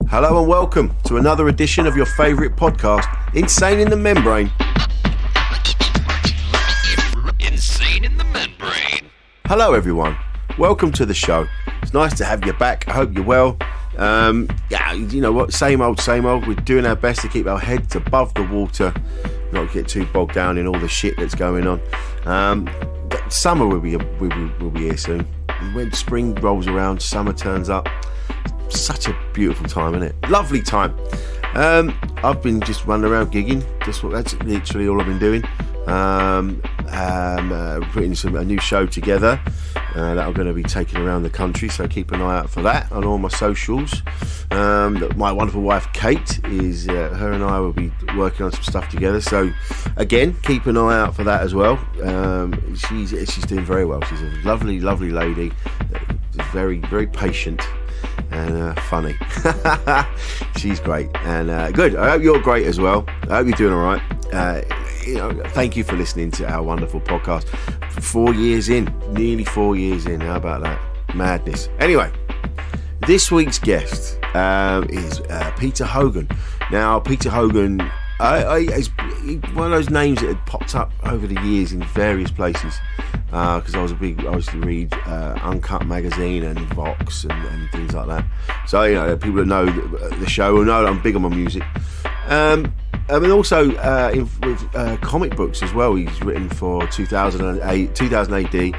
Hello and welcome to another edition of your favourite podcast, Insane in the Membrane. Insane in the Membrane. Hello everyone, welcome to the show. It's nice to have you back. I hope you're well. Yeah, you know what, same old. We're doing our best to keep our heads above the water, not get too bogged down in all the shit that's going on. Summer will be here soon. When spring rolls around, summer turns up. Such a beautiful time, isn't it? Lovely time. I've been just running around gigging. That's literally all I've been doing. Putting a new show together that I'm going to be taking around the country, so keep an eye out for that on all my socials. My wonderful wife Kate is her and I will be working on some stuff together, so again keep an eye out for that as well. She's doing very well. She's a lovely lady, very, very patient and funny. She's great and good. I hope you're great as well. I hope you're doing all right. Thank you for listening to our wonderful podcast. 4 years in, nearly 4 years in. How about that? Madness. Anyway, this week's guest is Peter Hogan. Now, Peter Hogan is one of those names that had popped up over the years in various places because I used to read Uncut magazine and Vox and things like that. So people that know the show will know that I'm big on my music. And also with comic books as well. He's written for 2000 AD,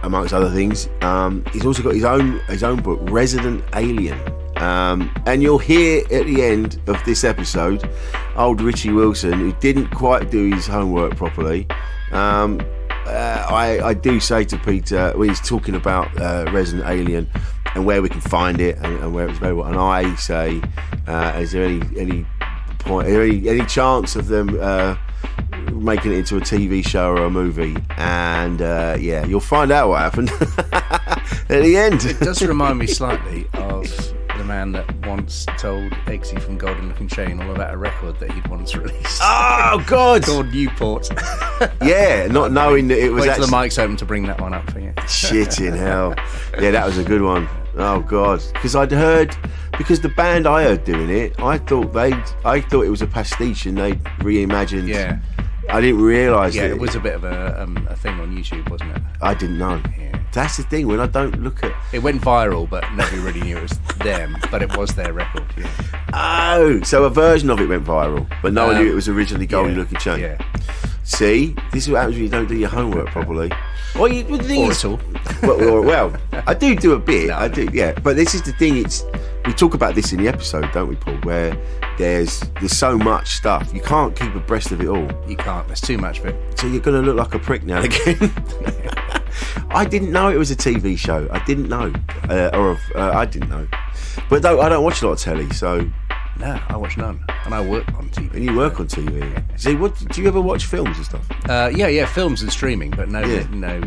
amongst other things. He's also got his own book, Resident Alien. And you'll hear at the end of this episode, old Richie Wilson, who didn't quite do his homework properly. I do say to Peter, when he's talking about Resident Alien and where we can find it and where it's available, and I say, is there any point, any chance of them making it into a TV show or a movie? And yeah, you'll find out what happened at the end. It does remind me slightly of the man that once told Eggsy from Golden Looking Chain all about a record that he'd once released. Oh God! Called Newport. Yeah, not knowing that it was. Wait till the mic's open to bring that one up for you. Shit in hell. Yeah, that was a good one. Oh God, because the band I heard doing it, I thought it was a pastiche and they reimagined. Yeah. I didn't realise. Yeah, it was a bit of a thing on YouTube, wasn't it? I didn't know. Yeah. That's the thing, when I don't look at... It went viral, but nobody really knew it was them, but it was their record, yeah. Oh, so a version of it went viral, but no one knew it was originally Golden Looking Chain. Yeah. See, this is what happens when you don't do your homework properly. Well, the thing is, at all. well, I do a bit. No. I do, yeah. But this is the thing. We talk about this in the episode, don't we, Paul? Where there's so much stuff, you can't keep abreast of it all. You can't. There's too much of it. So you're going to look like a prick now and again. I didn't know it was a TV show. I didn't know, I didn't know. But I don't watch a lot of telly, so. No, I watch none, and I work on TV. And you work on TV. Yeah. See, do you ever watch films and stuff? Yeah, films and streaming, but no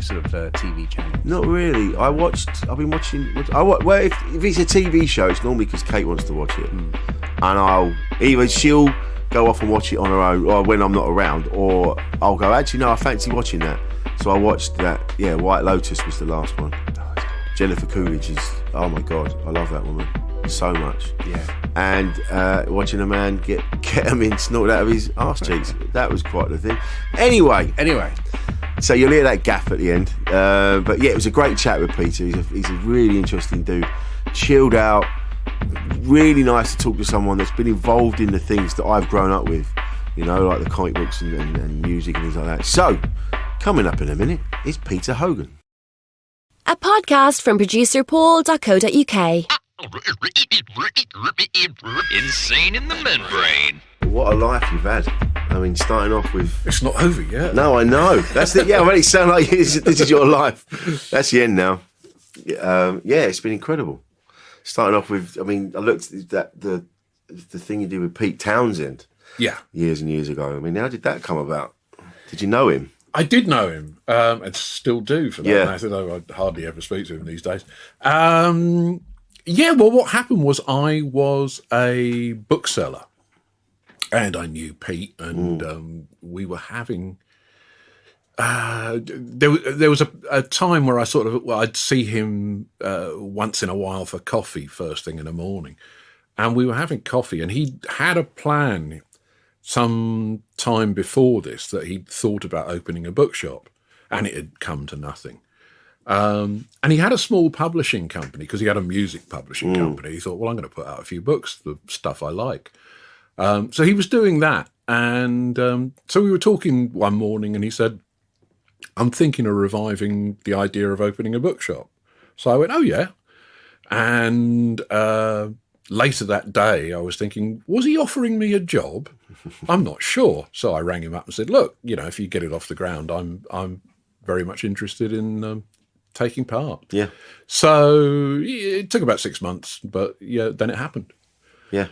sort of TV channels. Not really. I've been watching. Well, if it's a TV show, it's normally because Kate wants to watch it, and she'll go off and watch it on her own, or when I'm not around, or I'll go, actually no, I fancy watching that. So I watched that. Yeah, White Lotus was the last one. Jennifer Coolidge is, oh my God, I love that woman so much. Yeah. And watching a man get ketamine snorted out of his arse cheeks, that was quite the thing. Anyway, so you'll hear that gaff at the end. But yeah, it was a great chat with Peter. He's a really interesting dude, chilled out, really nice to talk to someone that's been involved in the things that I've grown up with, like the comic books and music and things like that. So coming up in a minute is Peter Hogan. A podcast from producer Paul.co.uk. Insane in the Membrane. What a life you've had. I mean, starting off with... It's not over yet. No, I know. That's the... Yeah, well, it sounds like this is your life. That's the end now. Yeah, it's been incredible. Starting off with... I mean, I looked at the thing you did with Pete Townsend. Yeah. Years and years ago. I mean, how did that come about? Did you know him? I did know him, and still do for that matter, though I hardly ever speak to him these days. Yeah, well, what happened was I was a bookseller, and I knew Pete, and we were having... there was a time where I I'd see him once in a while for coffee first thing in the morning, and we were having coffee, and he had a plan some time before this that he'd thought about opening a bookshop, and it had come to nothing. And he had a small publishing company because he had a music publishing company. He thought, well, I'm going to put out a few books, the stuff I like. So he was doing that. And so we were talking one morning and he said, I'm thinking of reviving the idea of opening a bookshop. So I went, oh, yeah. And later that day, I was thinking, was he offering me a job? I'm not sure. So I rang him up and said, look, if you get it off the ground, I'm very much interested in taking part. Yeah. So it took about 6 months, but yeah, then it happened. Yeah.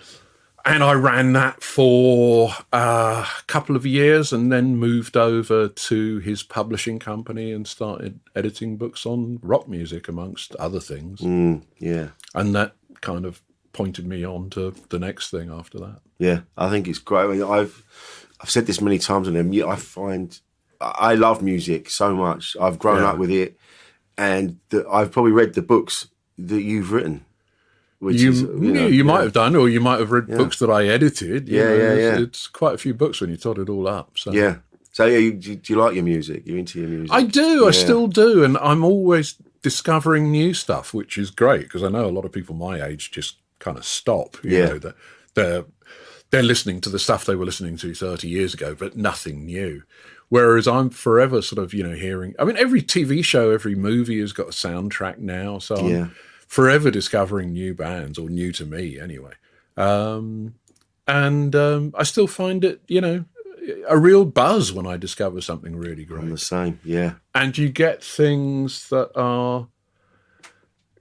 And I ran that for a couple of years and then moved over to his publishing company and started editing books on rock music, amongst other things. Yeah. And that kind of pointed me on to the next thing after that. Yeah, I think it's great. I mean, I've said this many times on them. I find I love music so much. I've grown up with it, and I've probably read the books that you've written. Which you might have done, or you might have read books that I edited. Yeah. It's quite a few books when you tot it all up. So. Yeah. So do you like your music? You're into your music? I do. Yeah. I still do, and I'm always discovering new stuff, which is great because I know a lot of people my age just kind of stop. You know, they're listening to the stuff they were listening to 30 years ago, but nothing new. Whereas I'm forever sort of hearing. I mean, every TV show, every movie has got a soundtrack now, so I'm forever discovering new bands, or new to me anyway. And I still find it, a real buzz when I discover something really great. I'm the same, yeah. And you get things that are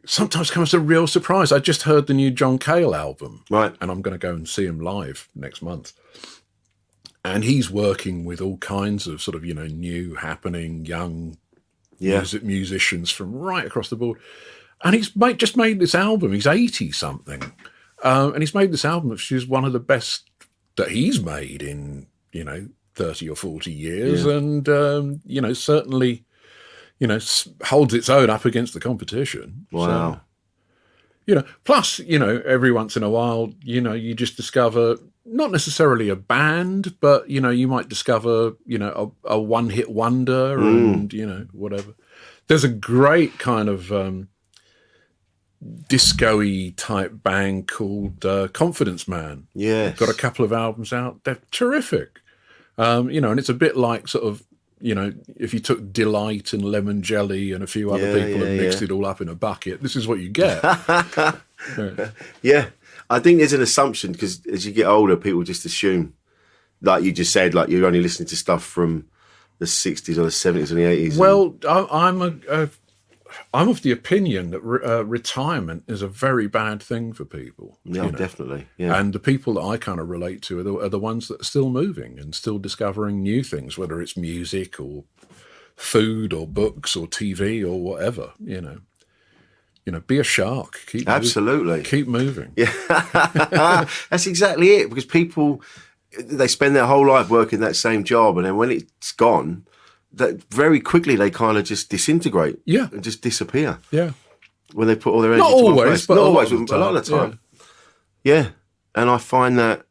sometimes come as a real surprise. I just heard the new John Cale album, right? And I'm going to go and see him live next month. And he's working with all kinds of sort of new, happening, young musicians from right across the board. And he's just made this album. He's 80-something. And he's made this album, which is one of the best that he's made in, 30 or 40 years. Yeah. And, certainly, holds its own up against the competition. Wow. So, plus, every once in a while, you just discover not necessarily a band, but, you might discover, a one-hit wonder and, whatever. There's a great kind of disco-y type band called Confidence Man. Yes. Got a couple of albums out. They're terrific. And it's a bit like sort of, if you took Delight and Lemon Jelly and a few other people and mixed it all up in a bucket, this is what you get. Yeah. I think there's an assumption, because as you get older, people just assume, like you just said, like you're only listening to stuff from the 60s or the 70s and the 80s. Well, I'm of the opinion that retirement is a very bad thing for people. Yeah, definitely. Yeah. And the people that I kind of relate to are the ones that are still moving and still discovering new things, whether it's music or food or books or TV or whatever, be a shark. Keep moving. Yeah. That's exactly it, because people, they spend their whole life working that same job, and then when it's gone, that very quickly they kind of just disintegrate, and just disappear. Yeah, when they put all their energy not to one always, place. but not always, a lot of the time. Yeah, and I find that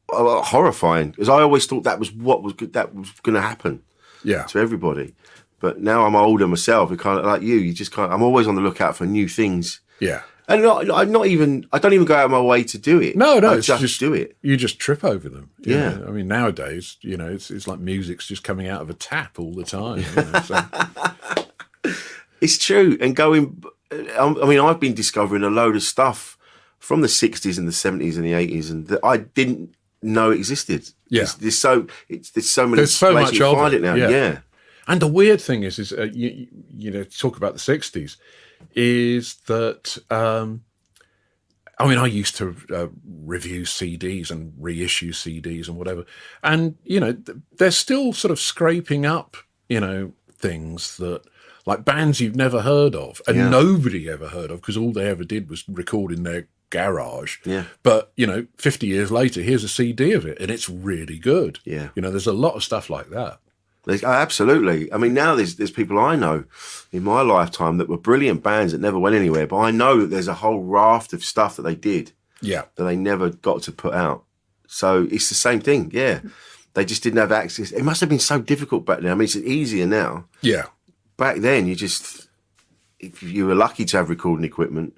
horrifying, because I always thought that was what was good, that was going to happen. Yeah, to everybody. But now I'm older myself, and kind of like you just kind of, I'm always on the lookout for new things. Yeah, and I don't even go out of my way to do it. No, I just do it. You just trip over them. Yeah. I mean, nowadays, it's like music's just coming out of a tap all the time. So. It's true. And I've been discovering a load of stuff from the 60s and the 70s and the 80s, and that I didn't know existed. Yeah. There's so many There's so ways much you of find it now. Yeah. And the weird thing is talk about the 60s, is that, I used to review CDs and reissue CDs and whatever. And, they're still sort of scraping up, things that, like bands you've never heard of and nobody ever heard of, because all they ever did was record in their garage. Yeah. But, 50 years later, here's a CD of it and it's really good. Yeah. There's a lot of stuff like that. Absolutely. I mean, now there's people I know in my lifetime that were brilliant bands that never went anywhere, but I know that there's a whole raft of stuff that they did Yeah. that they never got to put out. So it's the same thing, yeah. They just didn't have access. It must have been so difficult back then. I mean, it's easier now. Yeah. Back then, if you were lucky to have recording equipment,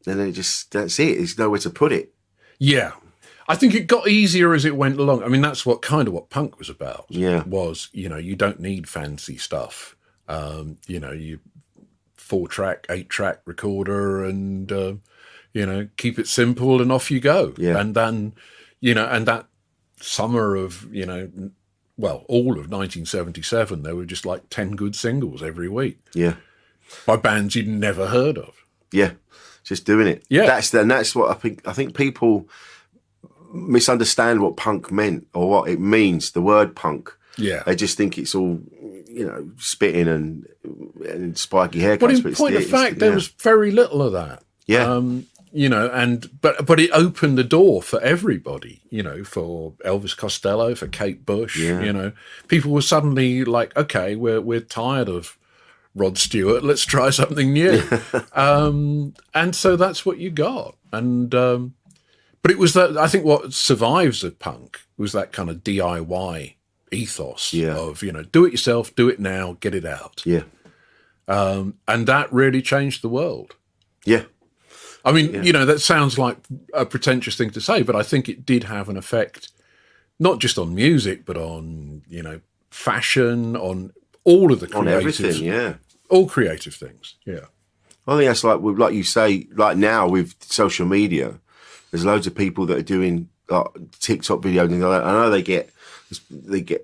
then that's it. There's nowhere to put it. Yeah. I think it got easier as it went along. I mean, that's what punk was about. Yeah. Was, you don't need fancy stuff. You 4-track, 8-track recorder and, keep it simple and off you go. Yeah. And then, and that summer of, all of 1977, there were just like 10 good singles every week. Yeah. By bands you'd never heard of. Yeah. Just doing it. Yeah. That's what I think people misunderstand what punk meant or what it means, the word punk. Yeah. They just think it's all, spitting and spiky haircuts. But in point of fact, there was very little of that. Yeah. But it opened the door for everybody, for Elvis Costello, for Kate Bush, people were suddenly like, okay, we're tired of Rod Stewart, let's try something new. And so that's what you got. And, but it was that, I think what survives of punk was that kind of DIY ethos of, do it yourself, do it now, get it out. Yeah. And that really changed the world. Yeah. I mean, that sounds like a pretentious thing to say, but I think it did have an effect, not just on music, but on, fashion, on all of the creative, on everything, yeah. All creative things, yeah. I think that's like you say, like now with social media, there's loads of people that are doing TikTok videos and things like that. I know they get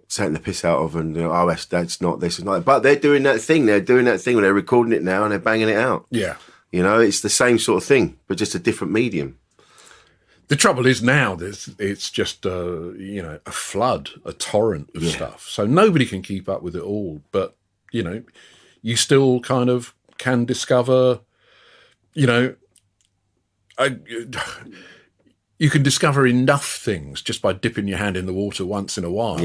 taken the piss out of and that's not this and not that. But they're doing that thing. They're doing that thing where they're recording it now and they're banging it out. Yeah. It's the same sort of thing, but just a different medium. The trouble is now it's just a flood, a torrent of stuff. So nobody can keep up with it all. But you still kind of can discover, you can discover enough things just by dipping your hand in the water once in a while.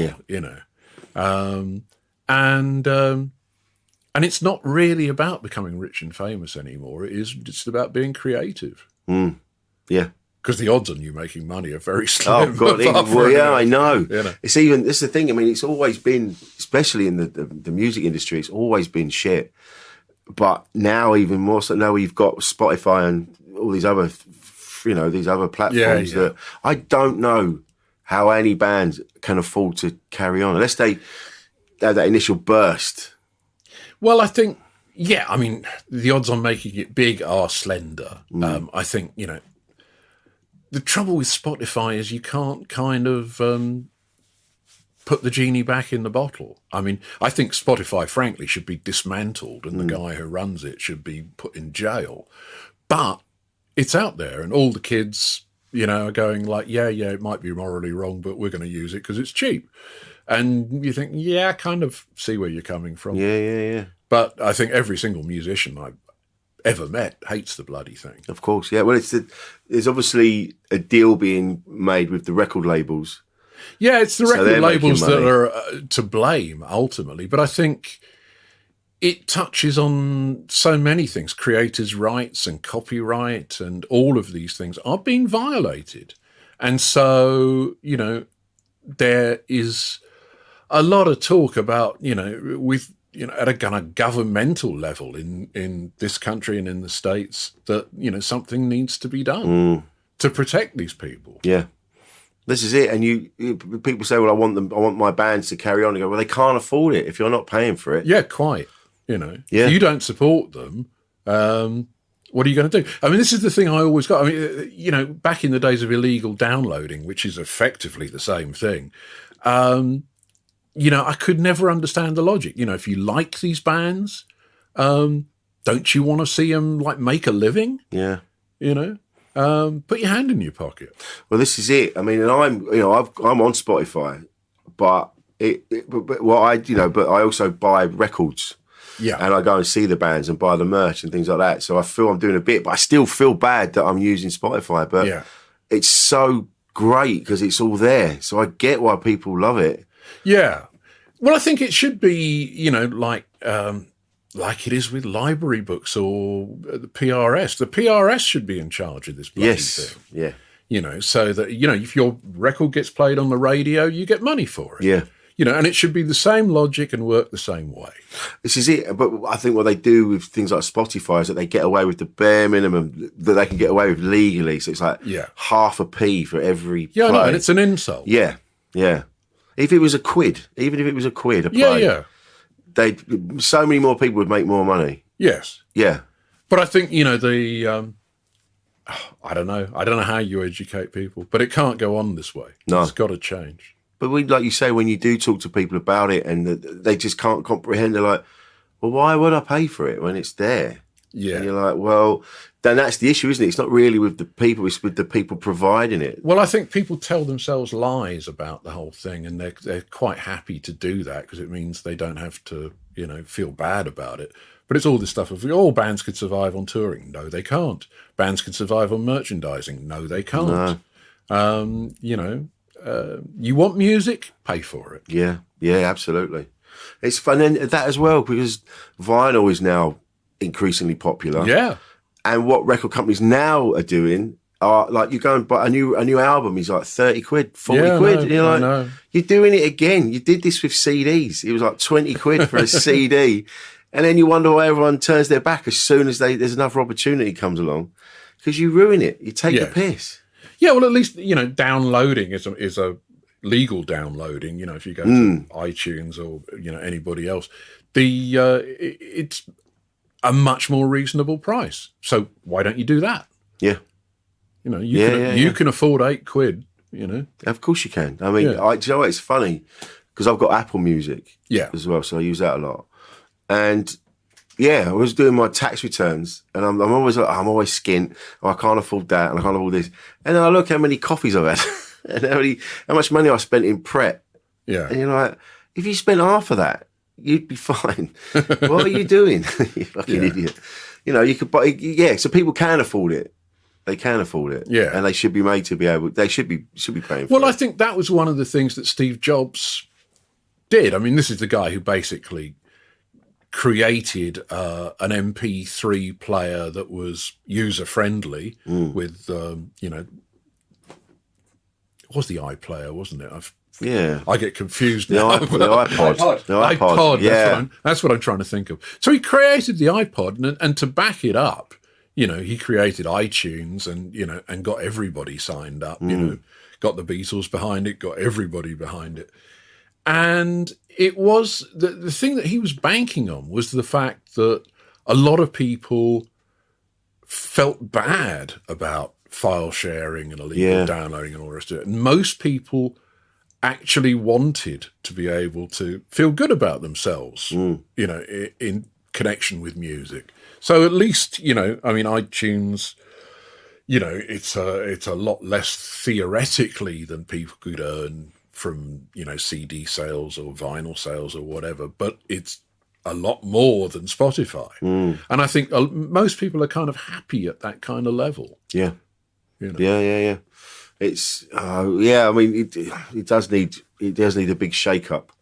And it's not really about becoming rich and famous anymore. It's just about being creative. Yeah. Because the odds on you making money are very slim. Oh, God. I know. It's this is the thing. I mean, it's always been, especially in the music industry, it's always been shit. But now even more so, now we've got Spotify and all these other, these other platforms that I don't know how any band can afford to carry on unless they have that initial burst. Well, I think, I mean, the odds on making it big are slender. I think, the trouble with Spotify is you can't kind of put the genie back in the bottle. I mean, I think Spotify, frankly, should be dismantled and the guy who runs it should be put in jail. But it's out there and all the kids, are going like, it might be morally wrong, but we're going to use it because it's cheap. And you think, I kind of see where you're coming from. Yeah. But I think every single musician I've ever met hates the bloody thing. Of course, yeah. Well, there's obviously a deal being made with the record labels. Yeah, it's the record labels that are to blame, ultimately. But I think it touches on so many things. Creators' rights and copyright and all of these things are being violated. And so, there is a lot of talk about, with at a kind of governmental level in this country and in the States that, something needs to be done to protect these people. Yeah. This is it. And people say, well, I want my bands to carry on. And go, well, they can't afford it if you're not paying for it. Yeah, quite. If you don't support them, what are you going to do? I mean, this is the thing I always got. I mean, back in the days of illegal downloading, which is effectively the same thing, I could never understand the logic. If you like these bands, don't you want to see them make a living? Yeah. Put your hand in your pocket. Well, this is it. I mean, and I'm on Spotify, but but I also buy records. Yeah. And I go and see the bands and buy the merch and things like that. So I feel I'm doing a bit, but I still feel bad that I'm using Spotify. But it's so great because it's all there. So I get why people love it. Yeah. Well, I think it should be, like it is with library books or the PRS. The PRS should be in charge of this bloody thing. Yeah. You know, so that, you know, if your record gets played on the radio, you get money for it. Yeah. You know, and it should be the same logic and work the same way. This is it. But I think what they do with things like Spotify is that they get away with the bare minimum that they can get away with legally. So it's like half a p for every play. No, and it's an insult. Yeah, yeah. If it was a quid, even if it was a quid a play, so many more people would make more money. Yes. Yeah. But I think, you know, I don't know how you educate people, but it can't go on this way. No. It's got to change. But like you say, when you do talk to people about it and they just can't comprehend, they're like, well, why would I pay for it when it's there? Yeah. And you're like, well, then that's the issue, isn't it? It's not really with the people, it's with the people providing it. Well, I think people tell themselves lies about the whole thing, and they're quite happy to do that because it means they don't have to, you know, feel bad about it. But it's all this stuff of, all bands could survive on touring. No, they can't. Bands can survive on merchandising. No, they can't. No. You know, you want music, pay for it. Yeah, absolutely. It's fun, and that as well, because vinyl is now increasingly popular. Yeah. And what record companies now are doing are like, you go and buy a new album is like 30 quid, 40 quid. And you're like, you're doing it again. You did this with CDs. It was like 20 quid for a CD. And then you wonder why everyone turns their back as soon as there's another opportunity comes along, because you ruin it. You take the piss. Yeah, well, at least, you know, downloading is a legal downloading. You know, if you go to iTunes or, you know, anybody else, it's a much more reasonable price. So why don't you do that? Yeah. You know, you can afford 8 quid, you know. Of course you can. I mean, do you know what? It's funny because I've got Apple Music as well, so I use that a lot. And I was doing my tax returns, and I'm always skint. Oh, I can't afford that, and I can't afford this. And then I look how many coffees I've had, and how much money I spent in prep. Yeah, and you're like, if you spent half of that, you'd be fine. What are you doing, you fucking idiot? You know, you could buy. Yeah, so people can afford it. They can afford it. Yeah, and they should be made to be able. They should be paying for it. Well, I think that was one of the things that Steve Jobs did. I mean, this is the guy who basically created an MP3 player that was user-friendly with, you know, it was the iPlayer, wasn't it? I get confused now. The iPod. The iPod, that's what I'm trying to think of. So he created the iPod, and to back it up, you know, he created iTunes and, you know, and got everybody signed up, you know, got the Beatles behind it, got everybody behind it. And it was the thing that he was banking on was the fact that a lot of people felt bad about file sharing and illegal downloading and all the rest of it. And most people actually wanted to be able to feel good about themselves, you know, in connection with music. So at least, you know, I mean, iTunes, you know, it's a lot less theoretically than people could earn from, you know, CD sales or vinyl sales or whatever, but it's a lot more than Spotify. And I think most people are kind of happy at that kind of level. Yeah. You know? Yeah. It's, I mean, it does need a big shake-up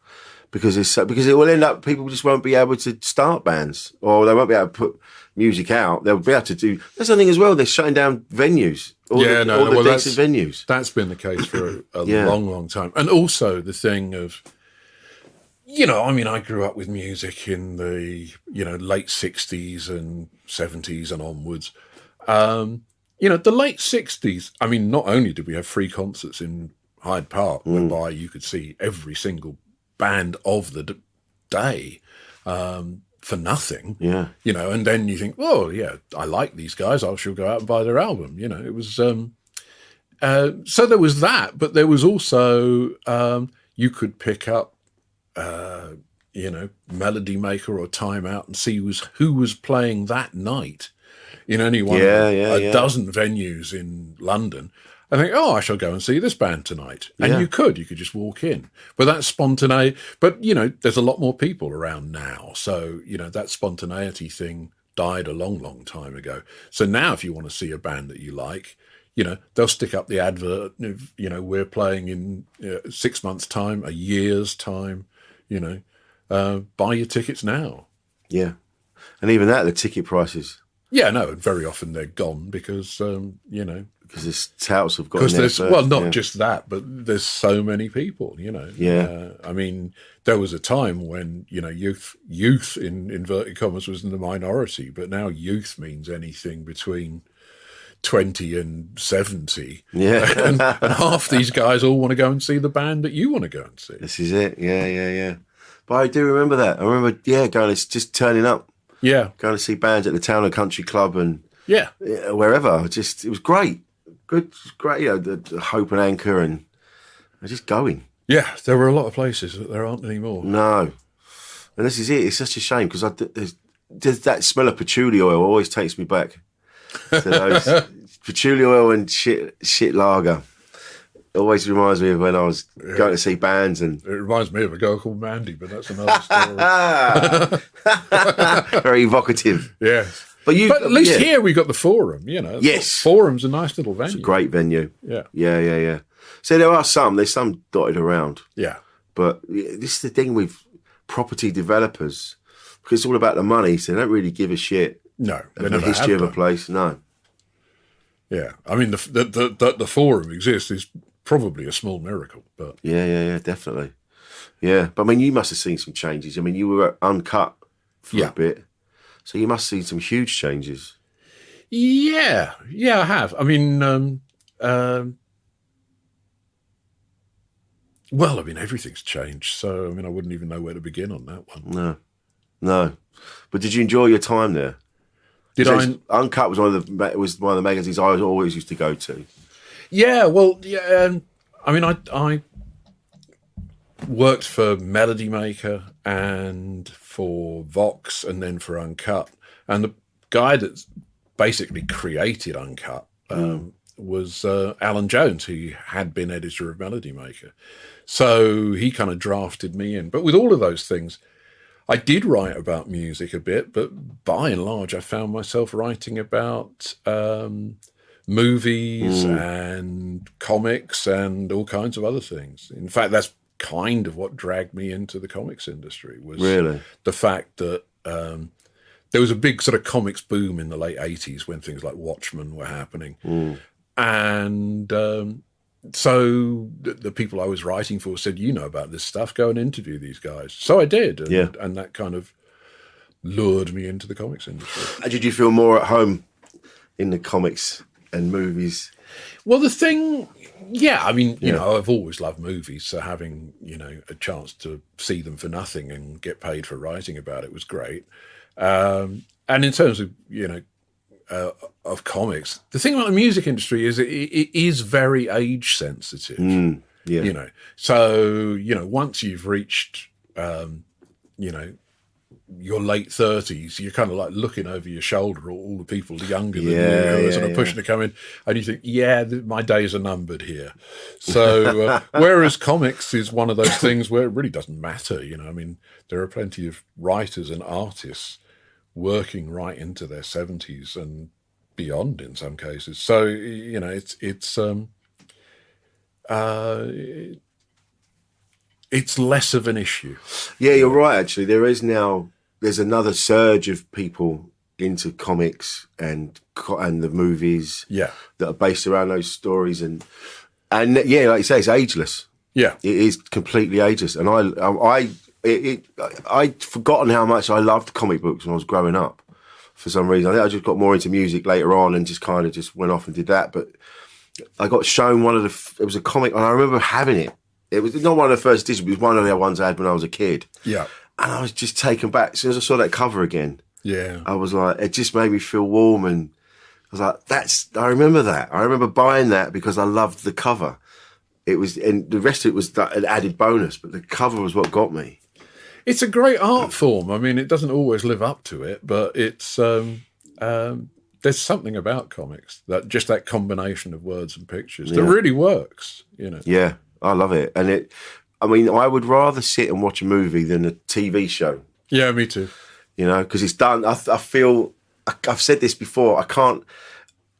because it will end up, people just won't be able to start bands, or they won't be able to put music out. They'll be able to do, that's something as well, they're shutting down venues. All the decent venues. That's been the case for a long time. And also the thing of, you know, I mean, I grew up with music in the, you know, late 60s and 70s and onwards. You know, the late 60s, I mean, not only did we have free concerts in Hyde Park, whereby you could see every single band of the day for nothing, you know, and then you think, oh, yeah, I like these guys, I shall go out and buy their album. You know, it was, so there was that, but there was also, you could pick up, you know, Melody Maker or Time Out and see who was playing that night in any one of a dozen venues in London. I think, oh, I shall go and see this band tonight. And you could just walk in. But that's spontaneity. But, you know, there's a lot more people around now. So, you know, that spontaneity thing died a long, long time ago. So now if you want to see a band that you like, you know, they'll stick up the advert, you know, we're playing in 6 months' time, a year's time, you know, buy your tickets now. Yeah. And even that, the ticket prices. Yeah, no, very often they're gone because, you know. Because there's touts have got Because in there there's, first, well, not just that, but there's so many people, you know. Yeah. I mean, there was a time when, you know, youth in inverted commas was in the minority, but now youth means anything between 20 and 70. Yeah. and half these guys all want to go and see the band that you want to go and see. This is it. Yeah. But I do remember that. I remember, going, just turning up. Yeah. Going to see bands at the Town and Country Club and Yeah. wherever. It was great. Good, great. You know, the Hope and Anchor and just going. Yeah, there were a lot of places that there aren't anymore. No. And this is it. It's such a shame because there's that smell of patchouli oil always takes me back to those patchouli oil and shit lager. It always reminds me of when I was going to see bands. And It reminds me of a girl called Mandy, but that's another story. very evocative. Yeah. But at least here we got the Forum, you know. Yes. Forum's a nice little venue. It's a great venue. Yeah. Yeah. So there's some dotted around. Yeah. But this is the thing with property developers, because it's all about the money, so they don't really give a shit. No, they of never the history have of a done. place. No. Yeah. I mean, the Forum exists is probably a small miracle, but Yeah, definitely. Yeah, but I mean, you must have seen some changes. I mean, you were Uncut for a bit, so you must have seen some huge changes. yeah, I have. I mean, well, I mean, everything's changed, so I mean, I wouldn't even know where to begin on that one. No. But did you enjoy your time there? Did So I? Uncut was one of the magazines I always used to go to. Yeah, well, yeah. I mean, I worked for Melody Maker and for Vox and then for Uncut. And the guy that basically created Uncut was Alan Jones, who had been editor of Melody Maker. So he kind of drafted me in. But with all of those things, I did write about music a bit, but by and large, I found myself writing about movies and comics and all kinds of other things. In fact, that's kind of what dragged me into the comics industry, was Really? the fact that there was a big sort of comics boom in the late 80s when things like Watchmen were happening. And so the people I was writing for said, you know about this stuff, go and interview these guys. So I did. And that kind of lured me into the comics industry. And did you feel more at home in the comics and movies? Well, the thing, I mean, you know, I've always loved movies, so having, you know, a chance to see them for nothing and get paid for writing about it was great. And in terms of, you know, of comics, the thing about the music industry is it is very age sensitive. You know, so, you know, once you've reached, you know, your late 30s, you're kind of like looking over your shoulder at all the people younger than you who are sort of pushing to come in, and you think, my days are numbered here. So whereas comics is one of those things where it really doesn't matter, you know. I mean, there are plenty of writers and artists working right into their 70s and beyond in some cases. So, you know, it's less of an issue. Yeah, you're right, actually. There's another surge of people into comics and the movies that are based around those stories. And like you say, it's ageless. Yeah. It is completely ageless. And I'd forgotten how much I loved comic books when I was growing up for some reason. I think I just got more into music later on and just kind of just went off and did that. But I got shown it was a comic, and I remember having it. It was not one of the first editions, but it was one of the ones I had when I was a kid. Yeah. And I was just taken back. As soon as I saw that cover again, I was like, it just made me feel warm. And I was like, I remember that. I remember buying that because I loved the cover. It was, and the rest of it was an added bonus, but the cover was what got me. It's a great art form. I mean, it doesn't always live up to it, but it's there's something about comics, that combination of words and pictures that really works, you know. Yeah, I love it. And I mean, I would rather sit and watch a movie than a TV show. Yeah, me too. You know, because it's done. I feel, I've said this before,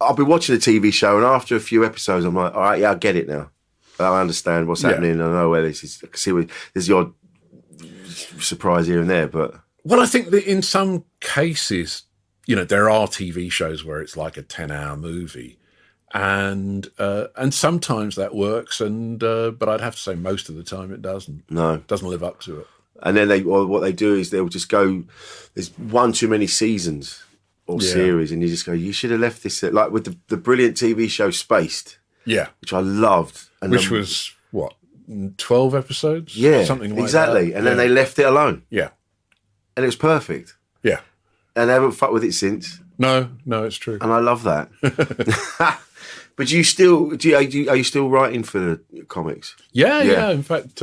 I'll be watching a TV show, and after a few episodes, I'm like, all right, I get it now. I understand what's happening. I know where this is. I can see there's the odd surprise here and there, but Well, I think that in some cases, there are TV shows where it's like a 10-hour movie, and sometimes that works, but I'd have to say most of the time it doesn't. No, it doesn't live up to it. And then what they do is they'll just go. There's one too many seasons or series, and you just go. You should have left this like with the brilliant TV show Spaced. Yeah, which I loved, and which was what 12 episodes. Yeah, something like exactly. that. And then they left it alone. Yeah, and it was perfect. Yeah, and they haven't fucked with it since. No, it's true. And I love that. But are you still writing for the comics? Yeah. In fact,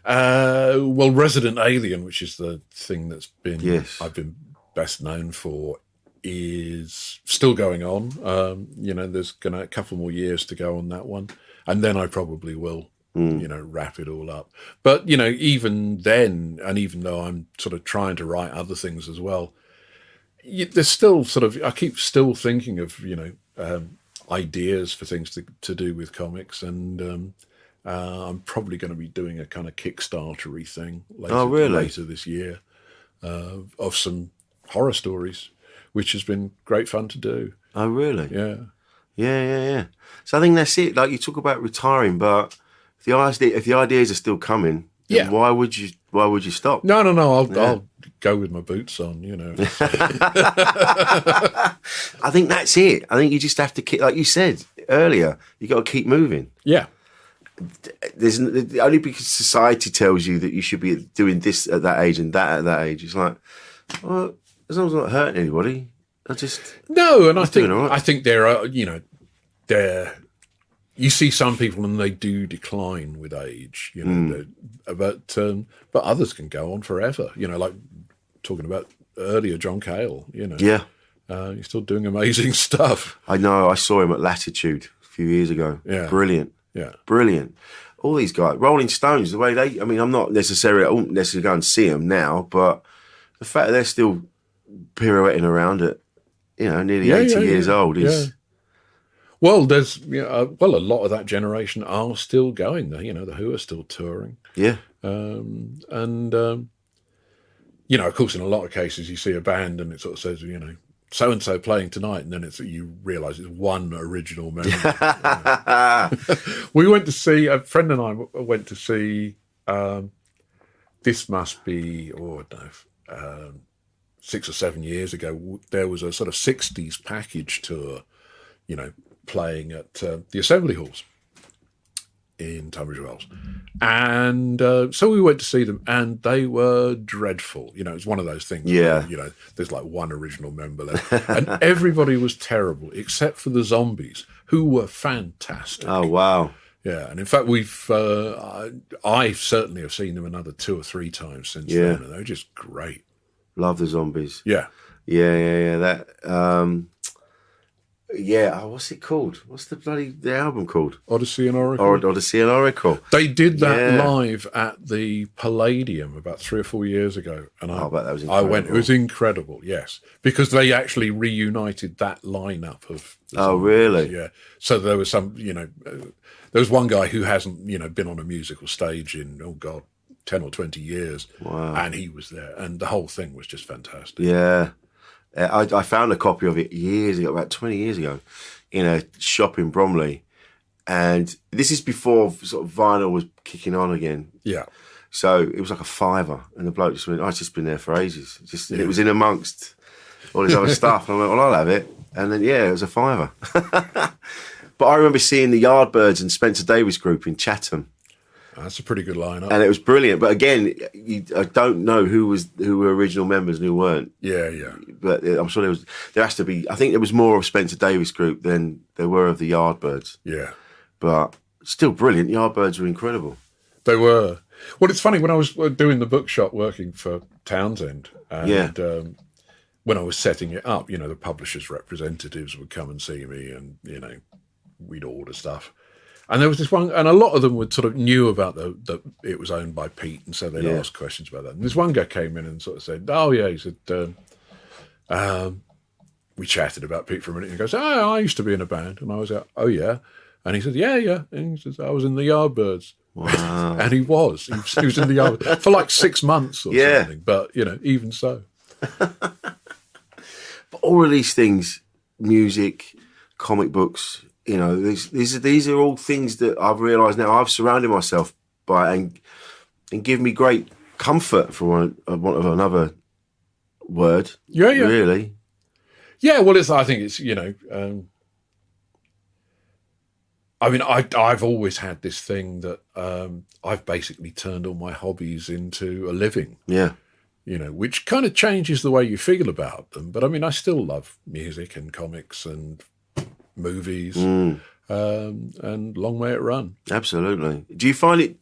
Resident Alien, which is the thing that's been I've been best known for, is still going on. There's a couple more years to go on that one, and then I probably will, wrap it all up. But even then, and even though I'm sort of trying to write other things as well, there's still I keep still thinking of ideas for things to do with comics, and I'm probably going to be doing a kind of Kickstarter-y thing later this year of some horror stories, which has been great fun to do. Oh, really? Yeah. Yeah. So I think that's it. Like, you talk about retiring, but if the ideas are still coming, then why would you stop? No. I'll go with my boots on, I think that's it. I think you just have to keep, like you said earlier, you got to keep moving. Yeah. There's only because society tells you that you should be doing this at that age and that at that age. It's like, well, as long as I'm not hurting anybody, I think there are, you see some people and they do decline with age, but others can go on forever. Like talking about earlier, John Cale. Yeah, he's still doing amazing stuff. I know. I saw him at Latitude a few years ago. Yeah, brilliant. Yeah, brilliant. All these guys, Rolling Stones, the way I won't necessarily go and see them now, but the fact that they're still pirouetting around at, nearly 80 years old is... Yeah. Well, there's, a lot of that generation are still going there. The Who are still touring. Yeah. Of course, in a lot of cases, you see a band and it sort of says, so-and-so playing tonight, and then you realise it's one original member. We went to see, a friend and I went to see, this must be, 6 or 7 years ago, there was a sort of 60s package tour, playing at the Assembly Halls in Tunbridge Wells. And so we went to see them, and they were dreadful. It's one of those things where, there's like one original member left. And everybody was terrible, except for the Zombies, who were fantastic. Oh, wow. Yeah, and in fact, I certainly have seen them another 2 or 3 times since then, and they're just great. Love the Zombies. Yeah. That, what's it called? What's the album called? Odyssey and Oracle. Odyssey and Oracle. They did that live at the Palladium about 3 or 4 years ago, and I bet that was incredible. I went. It was incredible, yes, because they actually reunited that lineup of. Oh, really? Yeah. So there was some, there was one guy who hasn't, been on a musical stage in 10 or 20 years. Wow. And he was there, and the whole thing was just fantastic. Yeah. I found a copy of it years ago, about 20 years ago, in a shop in Bromley. And this is before sort of vinyl was kicking on again. Yeah. So it was like a £5. And the bloke just went, I've just been there for ages. It was in amongst all this other stuff. And I went, well, I'll have it. And then, it was a £5. But I remember seeing the Yardbirds and Spencer Davis group in Chatham. That's a pretty good lineup, and it was brilliant. But again, I don't know who were original members and who weren't. Yeah. But I'm sure there has to be. I think there was more of Spencer Davis group than there were of the Yardbirds. Yeah, but still brilliant. Yardbirds were incredible. They were. Well, it's funny when I was doing the bookshop working for Townsend, and when I was setting it up, the publishers' representatives would come and see me, and we'd order stuff. And there was this one, and a lot of them would sort of knew about that it was owned by Pete, and so they'd ask questions about that. And this one guy came in and sort of said, "Oh yeah," he said, we chatted about Pete for a minute, and he goes, "Oh, I used to be in a band," and I was like, "Oh yeah," and he said, "Yeah," and he says, "I was in the Yardbirds." Wow. And he was. He was in the army for like 6 months or Yeah. something. But, even so. But all of these things, music, comic books, these are all things that I've realised now I've surrounded myself by and give me great comfort, for want of another word. Yeah. Really. Yeah, well, I think it's, I've always had this thing that I've basically turned all my hobbies into a living. Yeah. Which kind of changes the way you feel about them. But I still love music and comics and movies, and long may it run. Absolutely. Do you find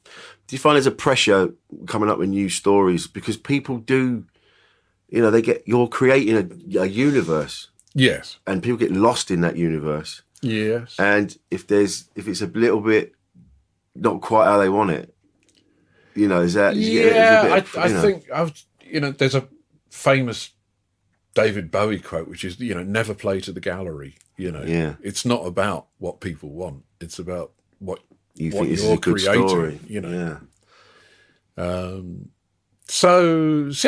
there's a pressure coming up with new stories because people do, you're creating a universe. Yes. And people get lost in that universe. Yes. And if it's a little bit not quite how they want it, is that? I think there's a famous David Bowie quote, which is, never play to the gallery. Yeah. It's not about what people want. It's about what you what think this is you're a good creating. story. Yeah. Yeah.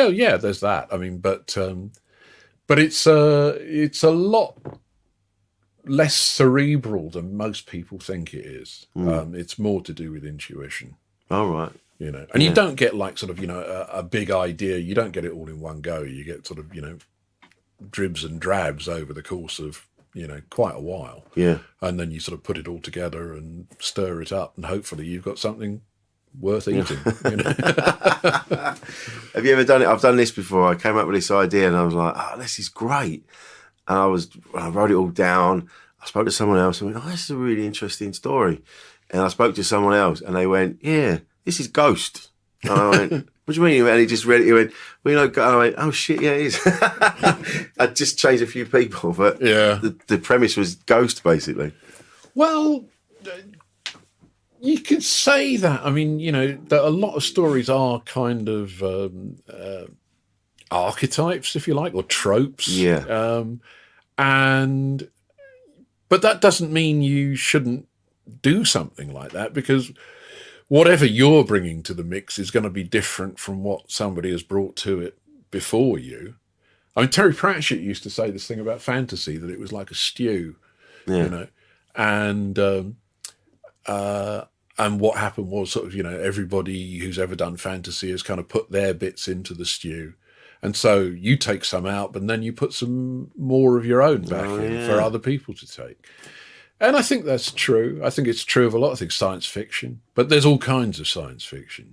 Yeah, there's that. But it's a lot less cerebral than most people think it is. It's more to do with intuition. All right. And you don't get like sort of, a big idea. You don't get it all in one go. You get sort of, dribs and drabs over the course of, quite a while. Yeah. And then you sort of put it all together and stir it up, and hopefully you've got something worth eating. Have you ever done it? I've done this before. I came up with this idea and I was like, oh, this is great. And I wrote it all down. I spoke to someone else and went, oh, this is a really interesting story. And I spoke to someone else and they went, yeah, this is Ghost. And I went, what do you mean? And he just read it. He went, well, and I went, oh shit, yeah, it is. I just changed a few people, but Yeah. the premise was Ghost, basically. Well, you could say that. That a lot of stories are kind of archetypes, if you like, or tropes. Yeah. But that doesn't mean you shouldn't do something like that, because whatever you're bringing to the mix is going to be different from what somebody has brought to it before you. Terry Pratchett used to say this thing about fantasy, that it was like a stew, and what happened was sort of, everybody who's ever done fantasy has kind of put their bits into the stew. And so you take some out, but then you put some more of your own back in for other people to take. And I think that's true. I think it's true of a lot of things, science fiction. But there's all kinds of science fiction.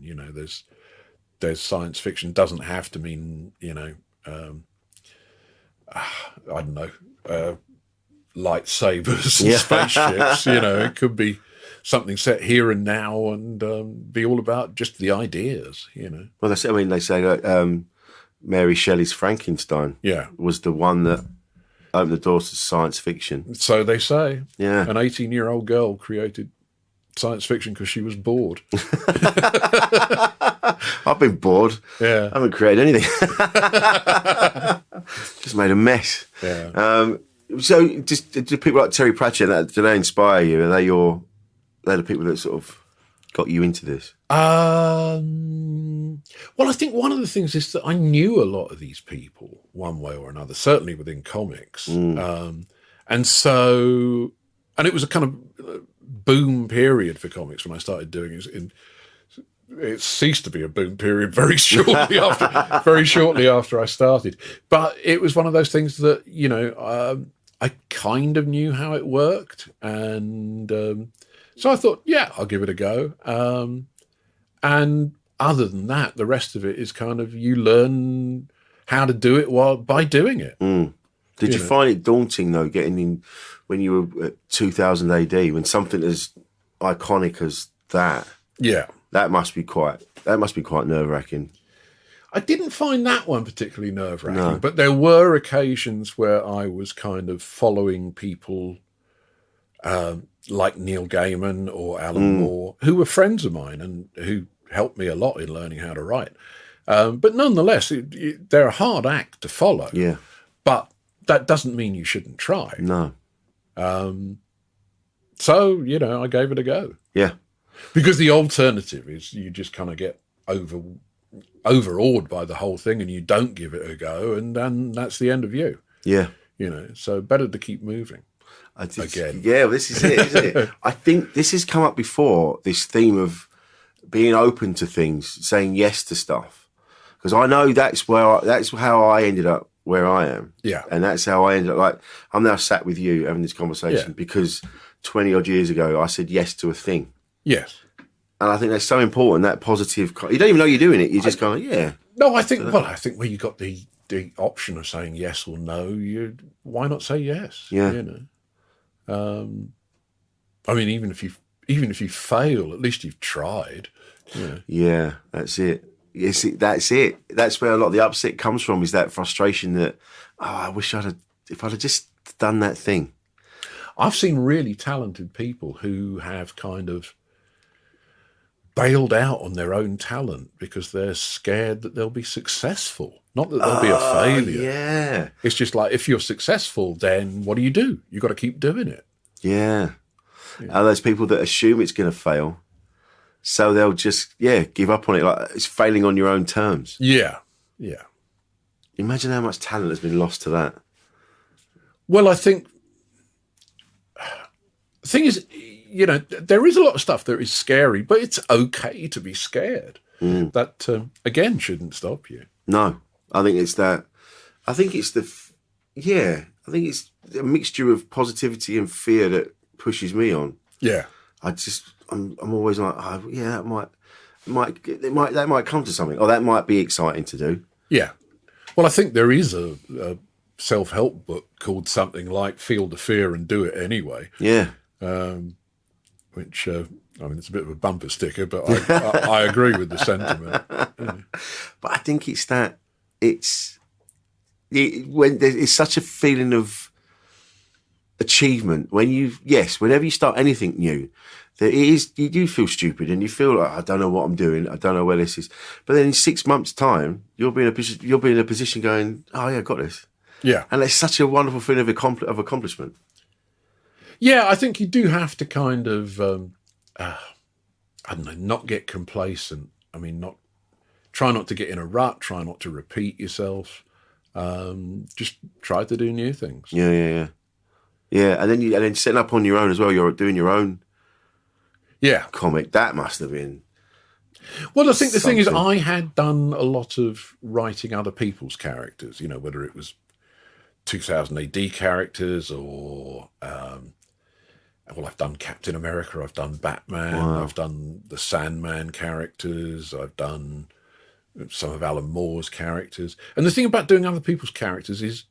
There's science fiction doesn't have to mean, I don't know, lightsabers and spaceships. It could be something set here and now and be all about just the ideas. Well, they say that Mary Shelley's Frankenstein was the one that opened the doors to science fiction. So they say. Yeah. An 18-year-old girl created science fiction because she was bored. I've been bored. Yeah. I haven't created anything. Just made a mess. Yeah. So just do people like Terry Pratchett, do they inspire you? Are they're the people that sort of got you into this? Well, I think one of the things is that I knew a lot of these people one way or another, certainly within comics. And it was a kind of boom period for comics when I started doing it. It ceased to be a boom period very shortly after I started. But it was one of those things that, I kind of knew how it worked. And so I thought, yeah, I'll give it a go. And other than that, the rest of it is kind of you learn how to do it by doing it. Did you find it daunting, though, getting in when you were at 2000 AD, when something as iconic as that? Yeah. That must be quite nerve-wracking. I didn't find that one particularly nerve-wracking, No. but there were occasions where I was kind of following people like Neil Gaiman or Alan Moore, who were friends of mine and who helped me a lot in learning how to write. But nonetheless, they're a hard act to follow. Yeah. But that doesn't mean you shouldn't try. No. So, I gave it a go. Yeah. Because the alternative is you just kind of get overawed by the whole thing and you don't give it a go, and then that's the end of you. Yeah. So better to keep moving. Again. Yeah, well, this is it, isn't it? I think this has come up before, this theme of being open to things, saying yes to stuff. Because I know that's how I ended up where I am. Yeah. And that's how I ended up, like, I'm now sat with you having this conversation because 20 odd years ago, I said yes to a thing. Yes. And I think that's so important, that positive, you don't even know you're doing it. You just kind of, yeah. No, I think when you got the option of saying yes or no, why not say yes? Yeah. I mean, even if you fail, at least you've tried. Yeah, that's it. Yes, that's it. That's where a lot of the upset comes from, is that frustration that, I wish if I'd have just done that thing. I've seen really talented people who have kind of bailed out on their own talent because they're scared that they'll be successful, not that they'll be a failure. Yeah. It's just like, if you're successful, then what do? You've got to keep doing it. Yeah. Those people that assume it's going to fail, so they'll just, give up on it. Like, it's failing on your own terms. Yeah. Imagine how much talent has been lost to that. Well, I think the thing is, there is a lot of stuff that is scary, but it's okay to be scared. That, again, shouldn't stop you. No, I think it's that. I think it's I think it's a mixture of positivity and fear that pushes me on. Yeah. I'm always like, that might come to something, or that might be exciting to do. Yeah. Well, I think there is a self-help book called something like Feel the Fear and Do It Anyway. Yeah. Which, it's a bit of a bumper sticker, but I agree with the sentiment. Yeah. But I think it's that, when it's such a feeling of achievement, whenever you start anything new, you do feel stupid and you feel like, I don't know what I'm doing, I don't know where this is. But then in 6 months' time, you'll be in a position going, oh yeah, I got this. Yeah. And it's such a wonderful feeling of accomplishment. Yeah, I think you do have to kind of, not get complacent. I mean, try not to get in a rut, try not to repeat yourself. Just try to do new things. Yeah. And then setting up on your own as well. You're doing your own comic. That must have been. Well, I think the thing is, I had done a lot of writing other people's characters, whether it was 2000 AD characters or, I've done Captain America, I've done Batman, Wow. I've done the Sandman characters, I've done some of Alan Moore's characters. And the thing about doing other people's characters is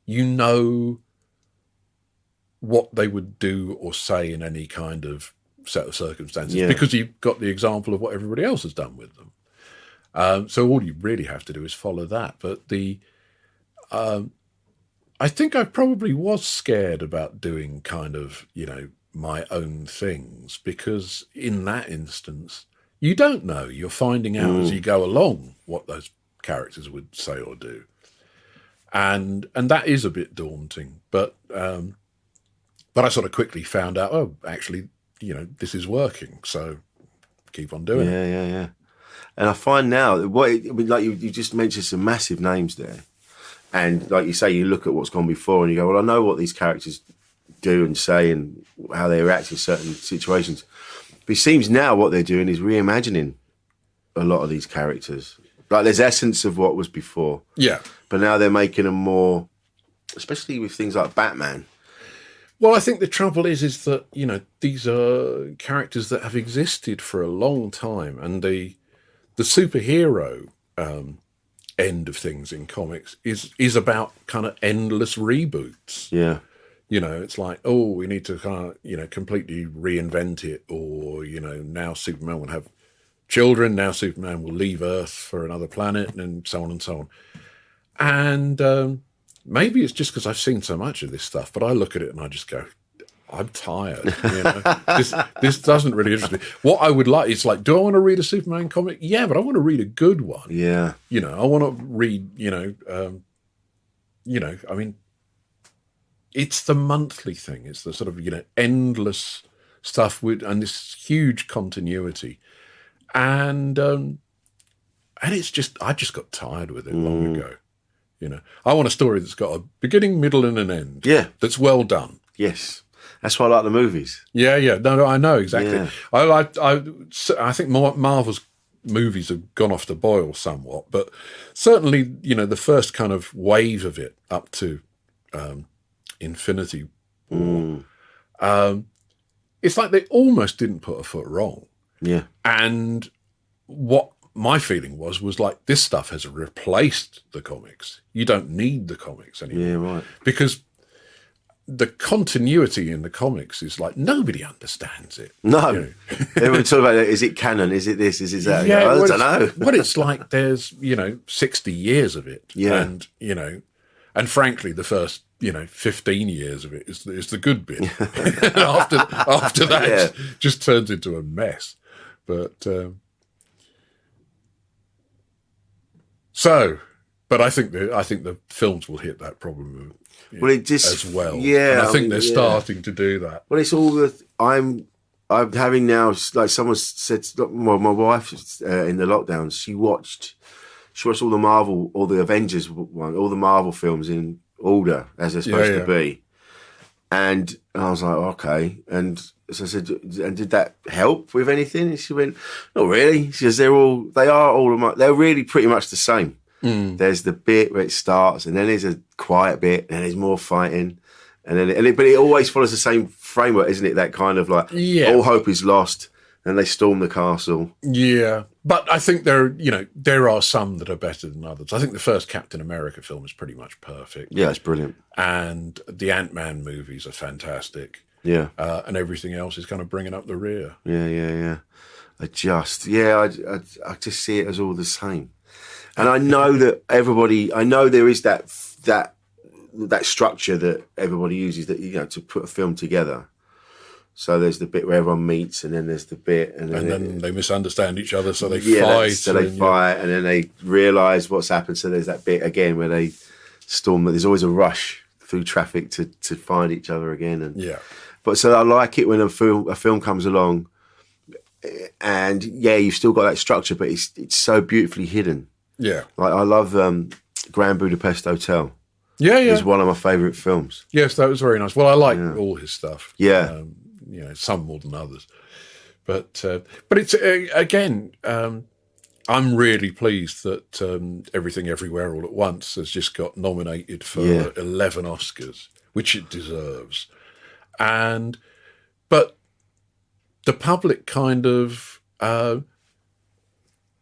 what they would do or say in any kind of set of circumstances, because you've got the example of what everybody else has done with them. So all you really have to do is follow that. But I think I probably was scared about doing kind of, my own things, because in that instance, you don't know. You're finding out as you go along what those characters would say or do. And that is a bit daunting. But I sort of quickly found out, actually, this is working. So keep on doing it. Yeah. And I find now, like you just mentioned some massive names there. And like you say, you look at what's gone before and you go, well, I know what these characters do and say and how they react in certain situations. But it seems now what they're doing is reimagining a lot of these characters. Like there's essence of what was before. Yeah. But now they're making them more, especially with things like Batman. Well, I think the trouble is that, these are characters that have existed for a long time, and the superhero end of things in comics is about kind of endless reboots. Yeah. It's like, we need to kind of, completely reinvent it, or, now Superman will have children, now Superman will leave Earth for another planet, and so on and so on. And maybe it's just because I've seen so much of this stuff, but I look at it and I just go, I'm tired. This doesn't really interest me. What I would like is do I want to read a Superman comic? Yeah, but I want to read a good one. Yeah. I want to read, it's the monthly thing. It's the sort of, endless stuff and this huge continuity, and it's just I just got tired with it long ago. You know, I want a story that's got a beginning, middle, and an end. Yeah, that's well done. Yes, that's why I like the movies. Yeah. No, I know exactly. Yeah. I think Marvel's movies have gone off the boil somewhat, but certainly, you know, the first kind of wave of it up to Infinity War, it's like they almost didn't put a foot wrong. Yeah. And what my feeling was like, this stuff has replaced the comics. You don't need the comics anymore. Yeah, right. Because the continuity in the comics is like, nobody understands it. No. You know? Everyone talk about it. Is it canon? Is it this? Is it that? Yeah, I don't know. But it's like there's, 60 years of it. Yeah. And, and frankly, the first, 15 years of it is the good bit. after that, Yeah. it just turns into a mess. But, but I think the films will hit that problem as well. Yeah. And I think they're starting to do that. Well, it's all I'm having now, like someone said, well, my wife in the lockdowns, she watched all the Avengers one, all the Marvel films in order as they're supposed to be. And I was like, okay. And so I said, and did that help with anything? And she went, not really. She says, they're really pretty much the same. There's the bit where it starts, and then there's a quiet bit, and there's more fighting. And then, but it always follows the same framework, isn't it? That kind of like, all hope is lost, and they storm the castle. Yeah, but I think there are some that are better than others. I think the first Captain America film is pretty much perfect. Yeah, it's brilliant. And the Ant-Man movies are fantastic. Yeah, and everything else is kind of bringing up the rear. Yeah. I just see it as all the same. And I know that there is that structure that everybody uses that, to put a film together. So there's the bit where everyone meets, and then there's the bit, and then they misunderstand each other, so they fight. So they fight, and then they realise what's happened. So there's that bit again where they storm. There's always a rush through traffic to find each other again. But so I like it when a film comes along, and you've still got that structure, but it's so beautifully hidden. Yeah, like I love Grand Budapest Hotel. Yeah, it's one of my favourite films. Yes, that was very nice. Well, I like all his stuff. Yeah, some more than others, but it's again. I'm really pleased that Everything Everywhere All at Once has just got nominated for 11 Oscars, which it deserves, but the public kind of.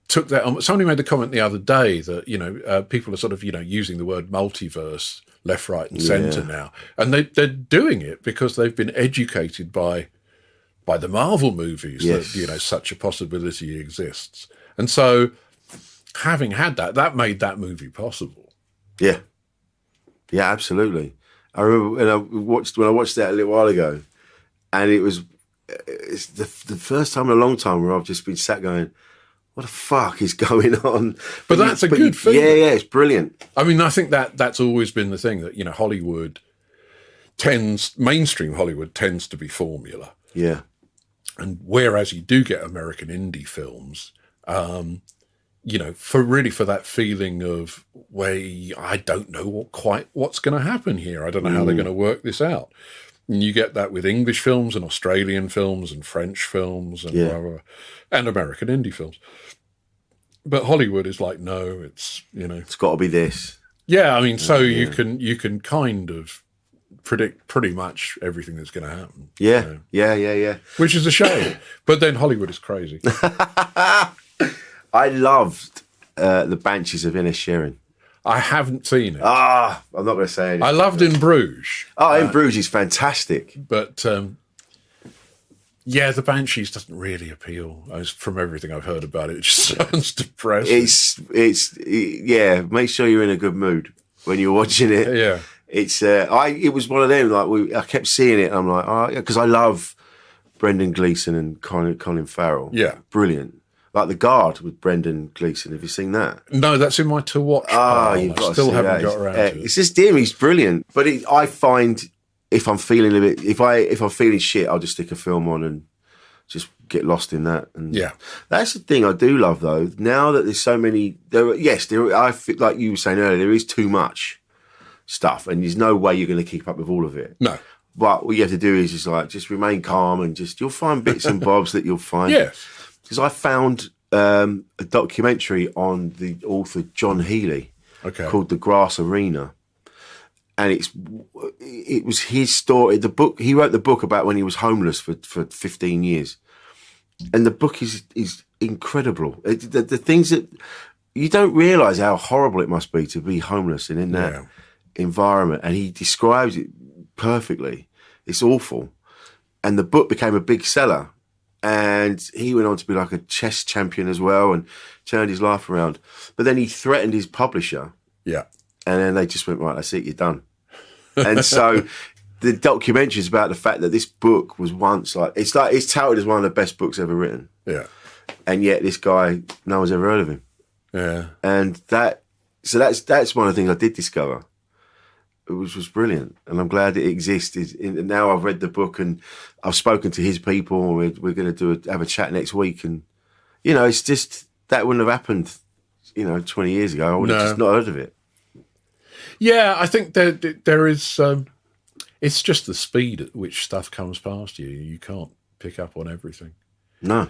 Took that on. Somebody made the comment the other day that people are sort of using the word multiverse left, right, and centre now, and they're doing it because they've been educated by the Marvel movies that such a possibility exists, and so having had that made that movie possible. Yeah, absolutely. I remember when I watched that a little while ago, and it's the first time in a long time where I've just been sat going, what the fuck is going on? But that's a good thing. Yeah, it's brilliant. I mean, I think that's always been the thing that, Hollywood mainstream Hollywood tends to be formula. Yeah. And whereas you do get American indie films, for that feeling of I don't know what's going to happen here. I don't know how they're going to work this out. And you get that with English films and Australian films and French films and blah, blah, blah, and American indie films. But Hollywood is like, no, it's got to be this. Yeah, I mean, so you can kind of predict pretty much everything that's going to happen. Yeah, yeah. Which is a shame. But then Hollywood is crazy. I loved The Banshees of Inisherin. I haven't seen it. I'm not going to say anything. I loved In Bruges. In Bruges is fantastic. But, The Banshees doesn't really appeal. From everything I've heard about it, it just sounds depressing. Make sure you're in a good mood when you're watching it. Yeah. It was one of them, like, I kept seeing it, and I'm like, because I love Brendan Gleeson and Colin Farrell. Yeah. Brilliant. Like The Guard with Brendan Gleeson. Have you seen that? No, that's in my to-watch pile. You've got I still to see haven't that. got around to it. It's just him. He's brilliant. But I find if I'm feeling a bit, if I'm feeling shit, I'll just stick a film on and just get lost in that. And that's the thing I do love though. Now that there's so many, I feel like you were saying earlier, there is too much stuff, and there's no way you're going to keep up with all of it. No. But what you have to do is just remain calm and you'll find bits and bobs that you'll find. Yes. Because I found a documentary on the author John Healy called The Grass Arena. And it was his story. The book, he wrote the book about when he was homeless for 15 years. And the book is incredible. The things that you don't realise how horrible it must be to be homeless and in that environment. And he describes it perfectly. It's awful. And the book became a big seller. And he went on to be like a chess champion as well and turned his life around. But then he threatened his publisher. Yeah. And then they just went, right, that's it, you're done. And so the documentary is about the fact that this book was once it's touted as one of the best books ever written. Yeah. And yet this guy, no one's ever heard of him. Yeah. And that's one of the things I did discover, which was brilliant. And I'm glad it exists. And now I've read the book and I've spoken to his people. And we're going to have a chat next week. And, it's just, that wouldn't have happened, 20 years ago. I would have just not heard of it. Yeah, I think there is. It's just the speed at which stuff comes past you. You can't pick up on everything. No,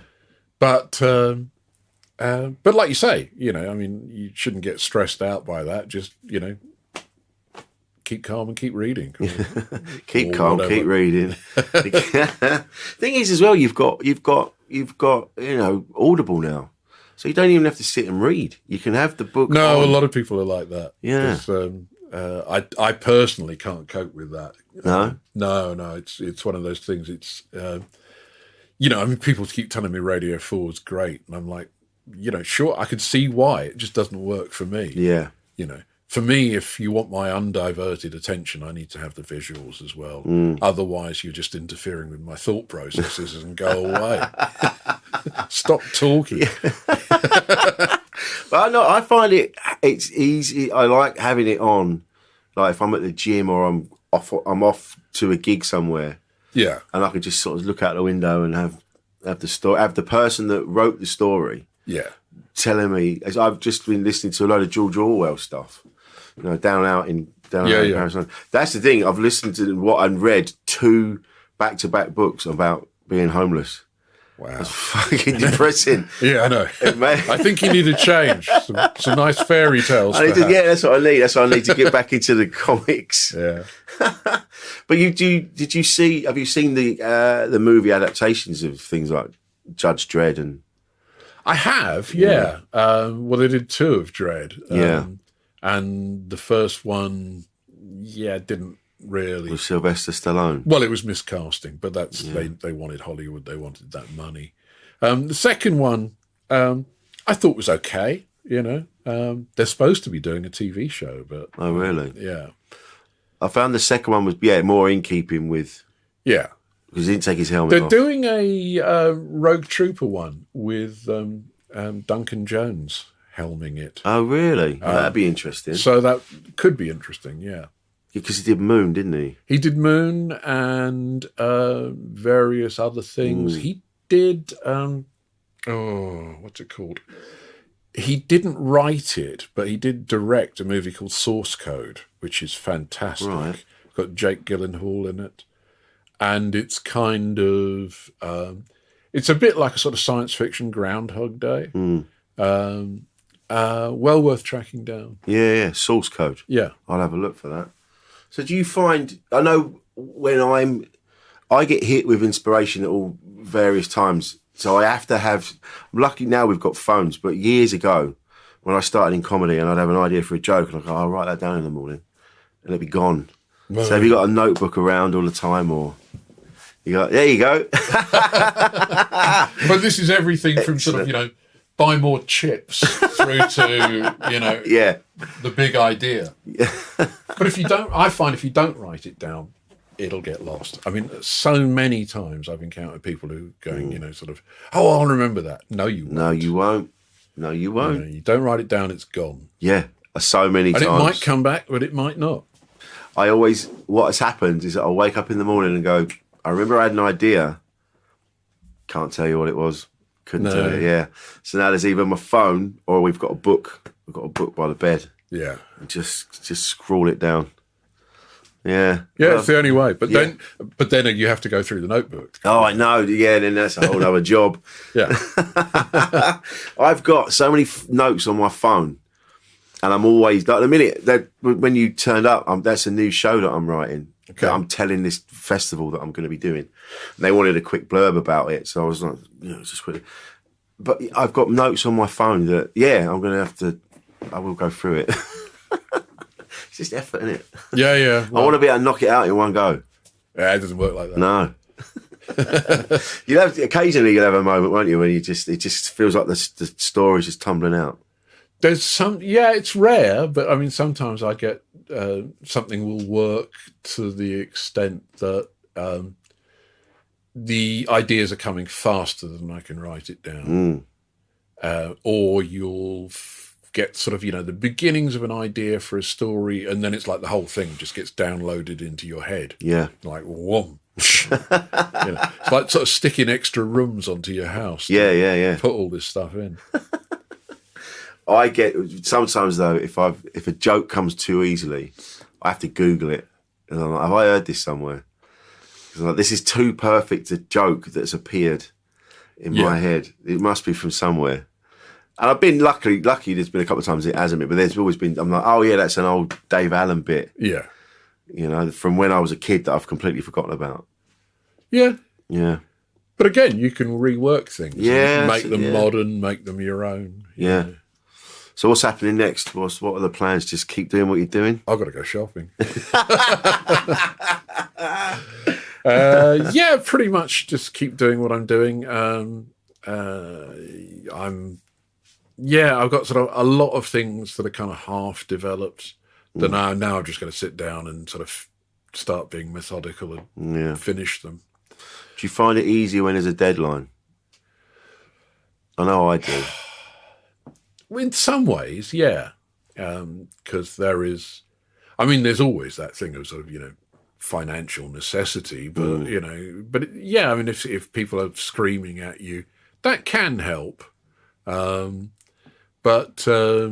but like you say, you shouldn't get stressed out by that. Just keep calm and keep reading. Keep calm, whatever. Keep reading. Thing is, as well, you've got Audible now. So you don't even have to sit and read. You can have the book. No, a lot of people are like that. Yeah. I personally can't cope with that. No? No. It's one of those things. It's, people keep telling me Radio 4 is great. And I'm like, sure, I could see why. It just doesn't work for me. Yeah. For me, if you want my undiverted attention, I need to have the visuals as well. Otherwise, you're just interfering with my thought processes and go away. Stop talking. Well, no, I find it's easy. I like having it on, like if I'm at the gym or I'm off to a gig somewhere. Yeah, and I can just sort of look out the window and have the story, have the person that wrote the story. Yeah, telling me. As I've just been listening to a load of George Orwell stuff. Down in Paris. That's the thing. I've listened to and read 2 back-to-back books about being homeless. Wow, that's fucking depressing. Yeah, I know. I think you need to change some nice fairy tales. That's what I need. That's what I need to get back into the comics. Yeah. But have you seen the movie adaptations of things like Judge Dredd and? I have, yeah. Well, they did 2 of Dredd. Yeah. And the first one, didn't really. With Sylvester Stallone. Well, it was miscasting, but they wanted Hollywood. They wanted that money. The second one, I thought was okay. They're supposed to be doing a TV show, but oh really? Yeah. I found the second one was more in keeping with. Yeah. Because he didn't take his helmet They're off. doing a Rogue Trooper one with Duncan Jones helming it. Oh, really? That'd be interesting. So that could be interesting, yeah. Because he did Moon, didn't he? He did Moon and various other things. He did, what's it called? He didn't write it, but he did direct a movie called Source Code, which is fantastic. Right. Got Jake Gyllenhaal in it. And it's kind of, it's a bit like a sort of science fiction Groundhog Day. Well worth tracking down. Yeah, Source Code. Yeah. I'll have a look for that. So do you find, I know when I get hit with inspiration at all various times, so I have to have, I'm lucky now we've got phones, but years ago when I started in comedy and I'd have an idea for a joke and I'd go, I'll write that down in the morning and it'd be gone. Right. So have you got a notebook around all the time or? There you go. But this is everything from sort of, buy more chips through to, the big idea. Yeah. But I find if you don't write it down, it'll get lost. I mean, so many times I've encountered people who are going, I'll remember that. No, you won't. No, you won't. You don't write it down, it's gone. Yeah, so many times. And it might come back, but it might not. what has happened is that I'll wake up in the morning and go, I remember I had an idea. Can't tell you what it was. Couldn't tell you, yeah. So now there's either my phone or we've got a book. We've got a book by the bed. Yeah. And just scroll it down. Yeah. Yeah, it's the only way. But then you have to go through the notebook. Oh, I know. Yeah, then that's a whole other job. Yeah. I've got so many notes on my phone. And I'm always, like, the minute that when you turned up, that's a new show that I'm writing. Okay. That I'm telling this festival that I'm going to be doing. And they wanted a quick blurb about it. So I was like, just quick. But I've got notes on my phone that, I'm going to I will go through it. It's just effort, isn't it? Yeah, yeah. Well, I want to be able to knock it out in one go. Yeah, it doesn't work like that. No. Occasionally you'll have a moment, won't you, when it just feels like the story's just tumbling out. There's it's rare, but I mean, sometimes I get something will work to the extent that the ideas are coming faster than I can write it down. Or you'll get sort of, the beginnings of an idea for a story, and then it's like the whole thing just gets downloaded into your head. Yeah. Like, whoom. It's like sort of sticking extra rooms onto your house. Yeah. Put all this stuff in. I get sometimes though, if a joke comes too easily, I have to Google it, and I'm like, have I heard this somewhere? Because I'm like, this is too perfect a joke that's appeared in my head. It must be from somewhere. And I've been lucky. There's been a couple of times it hasn't been, but there's always been. I'm like, oh yeah, that's an old Dave Allen bit. Yeah, from when I was a kid that I've completely forgotten about. Yeah. But again, you can rework things. Yeah, make them modern, make them your own. Yeah. So what's happening next? What are the plans? Just keep doing what you're doing? I've got to go shopping. Pretty much just keep doing what I'm doing. I've got sort of a lot of things that are kind of half developed that now I'm just going to sit down and sort of start being methodical and finish them. Do you find it easier when there's a deadline? I know I do. In some ways, yeah, because there's always that thing of sort of, financial necessity, but, if people are screaming at you, that can help. But a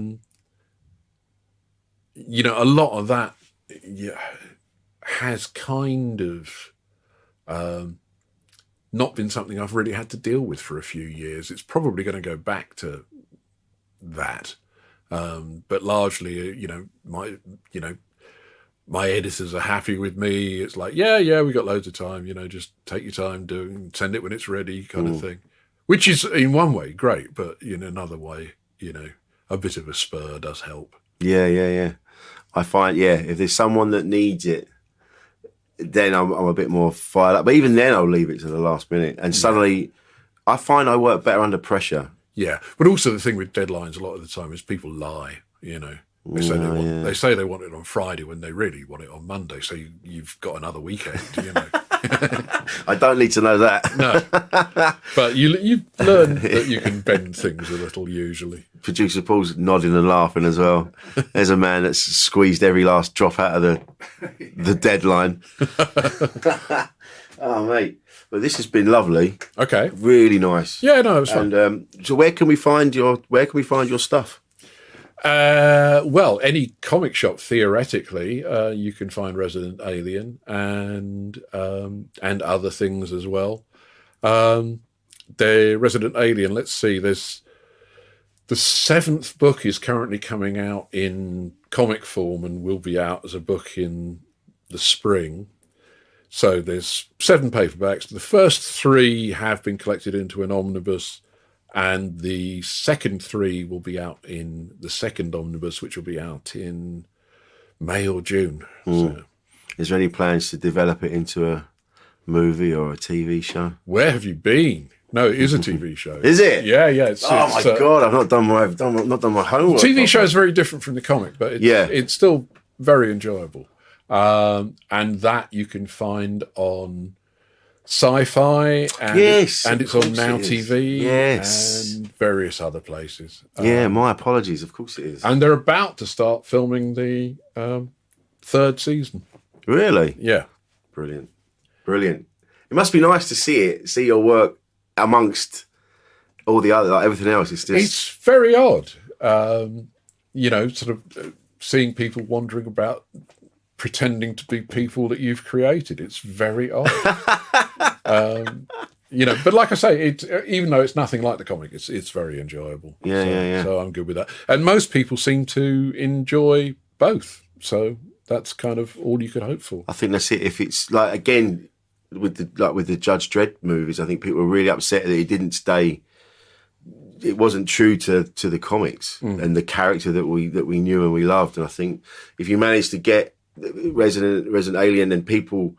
lot of that has kind of not been something I've really had to deal with for a few years. It's probably going to go back to that, but largely, my editors are happy with me. It's like, we got loads of time. Just take your time, send it when it's ready, kind of thing. Which is in one way great, but in another way, a bit of a spur does help. Yeah. I find, if there's someone that needs it, then I'm a bit more fired up. But even then, I'll leave it to the last minute, and suddenly, I find I work better under pressure. Yeah, but also the thing with deadlines a lot of the time is people lie. They say they want it on Friday when they really want it on Monday. So you've got another weekend. I don't need to know that. No, but you learn that you can bend things a little. Usually, producer Paul's nodding and laughing as well. There's a man that's squeezed every last drop out of the deadline. Oh mate. But this has been lovely. Okay. Really nice. Yeah, no, it was fun. And so where can we find your stuff? Well, any comic shop, theoretically, you can find Resident Alien and other things as well. The Resident Alien, let's see, there's the 7th book is currently coming out in comic form and will be out as a book in the spring. So there's 7 paperbacks. The first 3 have been collected into an omnibus, and the second 3 will be out in the second omnibus, which will be out in May or June. So, is there any plans to develop it into a movie or a TV show? Where have you been? No, it is a TV show. Is it? Yeah. My God, I've not done my homework. TV show is very different from the comic, but it's still very enjoyable. And that you can find on Sci-Fi, and it's on Now TV, and various other places. My apologies. Of course it is. And they're about to start filming the 3rd season. Really? Yeah. Brilliant. It must be nice to see your work amongst all the other, like everything else. It's very odd, sort of seeing people wandering about pretending to be people that you've created. It's very odd. But like I say, even though it's nothing like the comic, it's very enjoyable. Yeah. So I'm good with that. And most people seem to enjoy both. So that's kind of all you could hope for. I think that's it. If it's like, again, with the Judge Dredd movies, I think people were really upset that it wasn't true to the comics and the character that we knew and we loved. And I think if you manage to get Resident Alien, and people,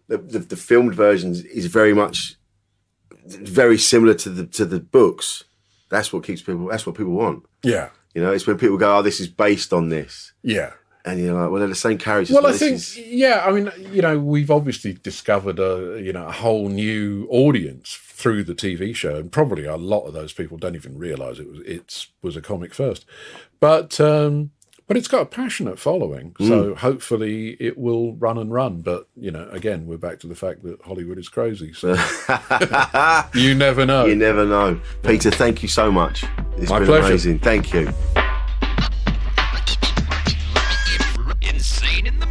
the filmed versions is very similar to the books. That's what people want. Yeah. It's when people go, oh, this is based on this. Yeah. And you're like, well, they're the same characters. Well, I think, we've obviously discovered a whole new audience through the TV show, and probably a lot of those people don't even realise it was a comic first. But it's got a passionate following, so hopefully it will run and run. But, again, we're back to the fact that Hollywood is crazy. So you never know. You never know. Peter, thank you so much. It's My been pleasure. amazing. Thank you. Insane in the